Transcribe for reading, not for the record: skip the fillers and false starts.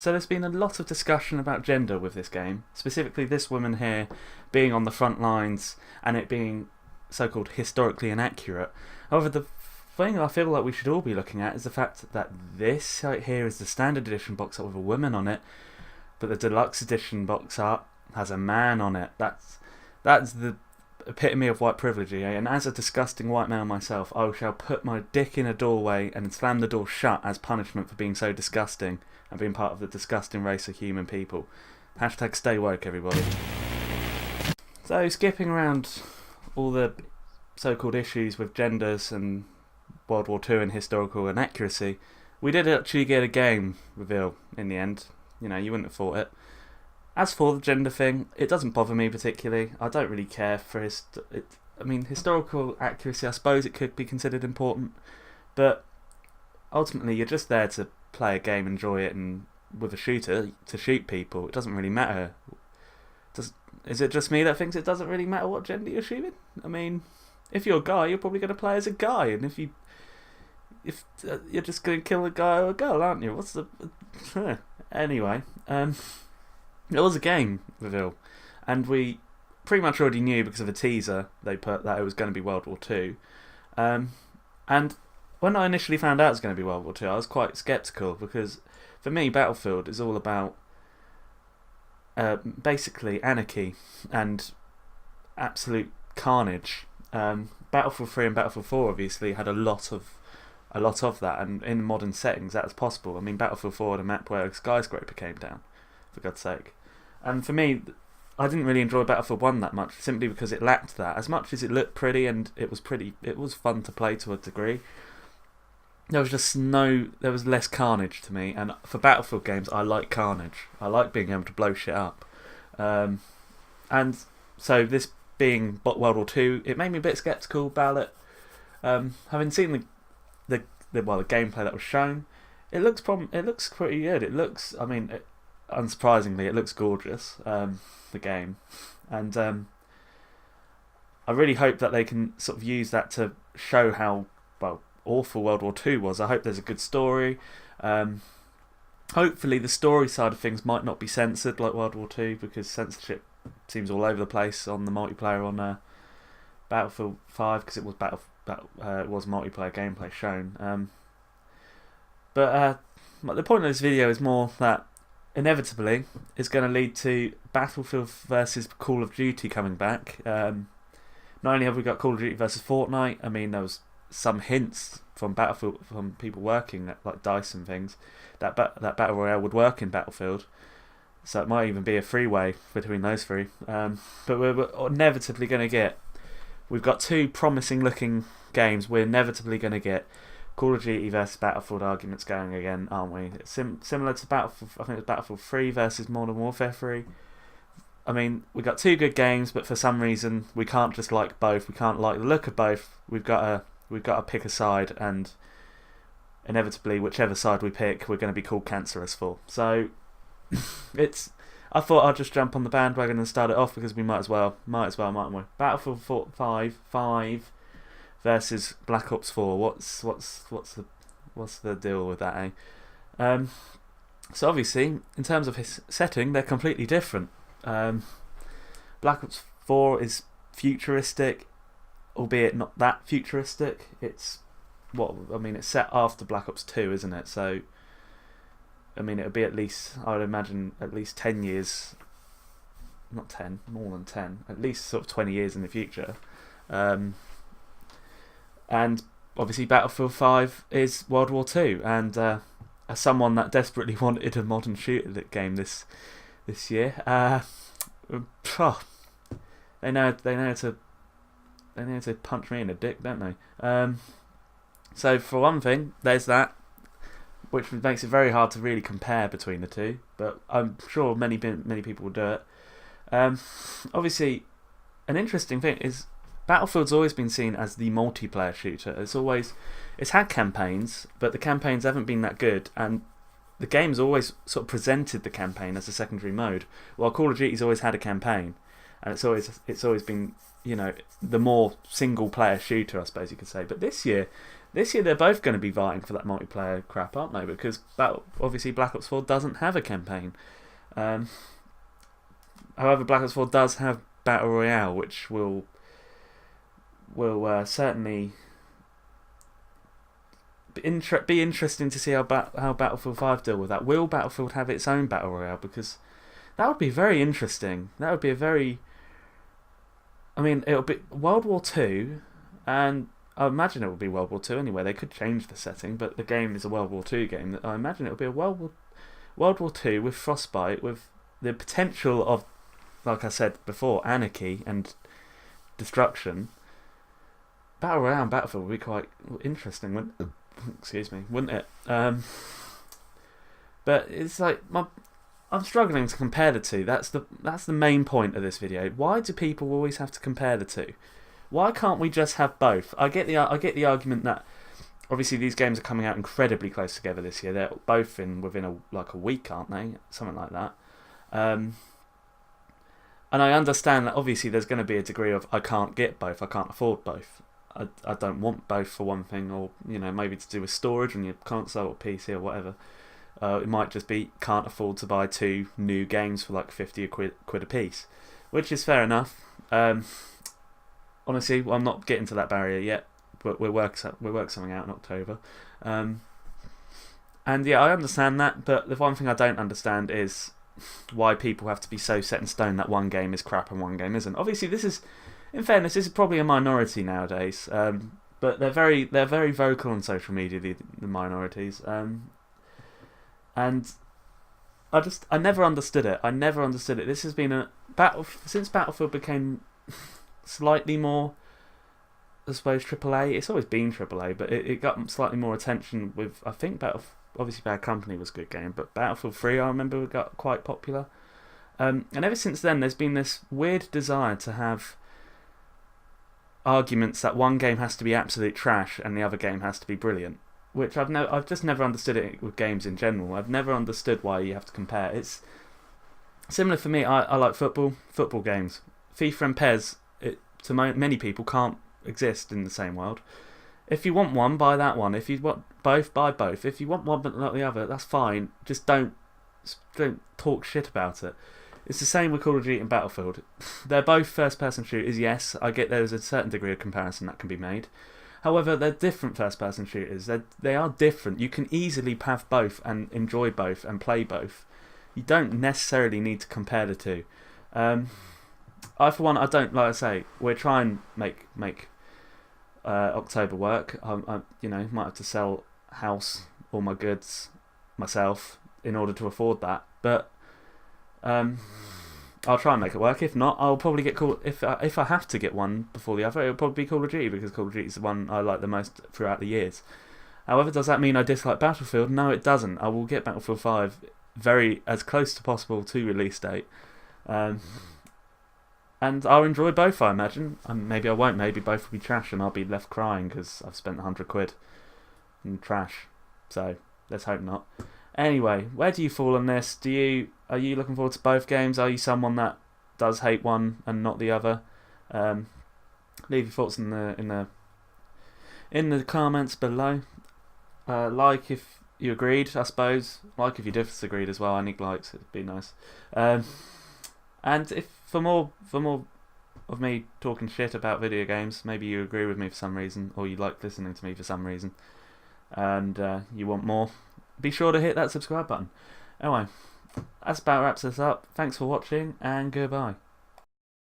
So there's been a lot of discussion about gender with this game, specifically this woman here being on the front lines and it being so-called historically inaccurate. However, the thing I feel like we should all be looking at is the fact that this right here is the standard edition box art with a woman on it, but the deluxe edition box art has a man on it. That's the epitome of white privilege, and as a disgusting white male myself, I shall put my dick in a doorway and slam the door shut as punishment for being so disgusting and being part of the disgusting race of human people. Hashtag stay woke, everybody. So, skipping around all the so-called issues with genders and World War II and historical inaccuracy, we did actually get a game reveal in the end. You know, you wouldn't have thought it. As for the gender thing, it doesn't bother me particularly. I don't really care for historical accuracy. I suppose it could be considered important, but ultimately you're just there to play a game, enjoy it, and with a shooter to shoot people. It doesn't really matter. Is it just me that thinks it doesn't really matter what gender you're shooting? I mean, if you're a guy, you're probably going to play as a guy, and if you're just going to kill a guy or a girl, aren't you? What's the anyway? It was a game reveal, and we pretty much already knew because of a teaser they put that it was going to be World War II. And when I initially found out it was going to be World War II, I was quite sceptical because for me, Battlefield is all about basically anarchy and absolute carnage. Battlefield 3 and Battlefield 4 obviously had a lot of that, and in modern settings that's possible. I mean, Battlefield 4 had a map where a skyscraper came down, for God's sake. And for me, I didn't really enjoy Battlefield 1 that much, simply because it lacked that. As much as it looked pretty and it was fun to play to a degree, there was less carnage to me. And for Battlefield games, I like carnage. I like being able to blow shit up. And so this being World War II, it made me a bit sceptical about it. Having seen the gameplay that was shown, it looks pretty good. It looks, unsurprisingly, it looks gorgeous. The game, and I really hope that they can sort of use that to show how awful World War II was. I hope there's a good story. Hopefully, the story side of things might not be censored like World War II, because censorship seems all over the place on the multiplayer on Battlefield 5, because it was it was multiplayer gameplay shown. But the point of this video is more that inevitably is going to lead to Battlefield versus Call of Duty coming back. Not only have we got Call of Duty versus Fortnite, I mean, there was some hints from Battlefield, from people working at like DICE and things, that Battle Royale would work in Battlefield. So it might even be a freeway between those three. But we're inevitably going to we've got two promising looking games. We're inevitably going to get Call of Duty versus Battlefield arguments going again, aren't we? It's similar to Battlefield. I think it's Battlefield 3 versus Modern Warfare 3. I mean, we got two good games, but for some reason we can't just like both. We can't like the look of both. We've got to pick a side, and inevitably, whichever side we pick, we're going to be called cancerous for. So I thought I'd just jump on the bandwagon and start it off, because we might as well, mightn't we? Battlefield 5 versus Black Ops 4. What's the deal with that, eh? So obviously, in terms of his setting, they're completely different. Black Ops 4 is futuristic, albeit not that futuristic. It's set after Black Ops 2, isn't it? So I mean, it would be I would imagine at least 10 years, not 10, more than 10, at least sort of 20 years in the future. And obviously Battlefield 5 is World War II, and as someone that desperately wanted a modern shooter game this year, they know to punch me in the dick, don't they? So for one thing, there's that, which makes it very hard to really compare between the two, but I'm sure many people will do it. Obviously, an interesting thing is Battlefield's always been seen as the multiplayer shooter. It's had campaigns, but the campaigns haven't been that good, and the game's always sort of presented the campaign as a secondary mode, while Call of Duty's always had a campaign, and it's always been, the more single player shooter, I suppose you could say. But this year this year they're both going to be vying for that multiplayer crap, aren't they? Because obviously Black Ops 4 doesn't have a campaign. However, Black Ops 4 does have Battle Royale, which will certainly be interesting to see how Battlefield 5 deal with that. Will Battlefield have its own Battle Royale? Because that would be very interesting. That would be a very... I mean, it'll be World War II, and I imagine it will be World War II anyway. They could change the setting, but the game is a World War II game. I imagine it will be a World War II with Frostbite, with the potential of, like I said before, anarchy and destruction. Battle Royale and Battlefield would be quite interesting, wouldn't it? But it's like I'm struggling to compare the two. That's the main point of this video. Why do people always have to compare the two? Why can't we just have both? I get the argument that obviously these games are coming out incredibly close together this year. They're both within a week, aren't they? Something like that. And I understand that obviously there's going to be a degree of I can't get both, I can't afford both. I don't want both for one thing, or maybe to do with storage on your console or PC or whatever. It might just be can't afford to buy 2 new games for like 50 quid a piece, which is fair enough. Honestly, I'm not getting to that barrier yet, but we'll work something out in October. And yeah, I understand that, but the one thing I don't understand is why people have to be so set in stone that one game is crap and one game isn't. Obviously, in fairness, this is probably a minority nowadays, but they're very vocal on social media, the minorities. And I never understood it. This has been since Battlefield became slightly more, I suppose, AAA. It's always been AAA, but it got slightly more attention with, I think, obviously Bad Company was a good game, but Battlefield 3 I remember got quite popular. And ever since then there's been this weird desire to have arguments that one game has to be absolute trash and the other game has to be brilliant, which I've just never understood it with games in general. I've never understood why you have to compare. It's similar for me. I like football games. FIFA and PES, to many people, can't exist in the same world. If you want one, buy that one. If you want both, buy both. If you want one but not the other, that's fine. Just don't talk shit about it. It's the same with Call of Duty and Battlefield. They're both first-person shooters, yes. I get there's a certain degree of comparison that can be made. However, they're different first-person shooters. They are different. You can easily have both and enjoy both and play both. You don't necessarily need to compare the two. I, for one, I don't, like I say, we're trying to make October work. I might have to sell house, all my goods, myself, in order to afford that. But I'll try and make it work. If not, I'll probably get if I have to get one before the other, it'll probably be Call of Duty, because Call of Duty is the one I like the most throughout the years. However, does that mean I dislike Battlefield? No, it doesn't. I will get Battlefield 5 as close to possible to release date. And I'll enjoy both, I imagine. Maybe I won't. Maybe both will be trash and I'll be left crying because I've spent 100 quid in trash. So, let's hope not. Anyway, where do you fall on this? Are you looking forward to both games? Are you someone that does hate one and not the other? Leave your thoughts in the comments below. Like if you agreed, I suppose. Like if you disagreed as well. I need likes. It'd be nice. And if for more of me talking shit about video games, maybe you agree with me for some reason, or you like listening to me for some reason, and you want more, be sure to hit that subscribe button. Anyway, that's about wraps us up. Thanks for watching, and goodbye.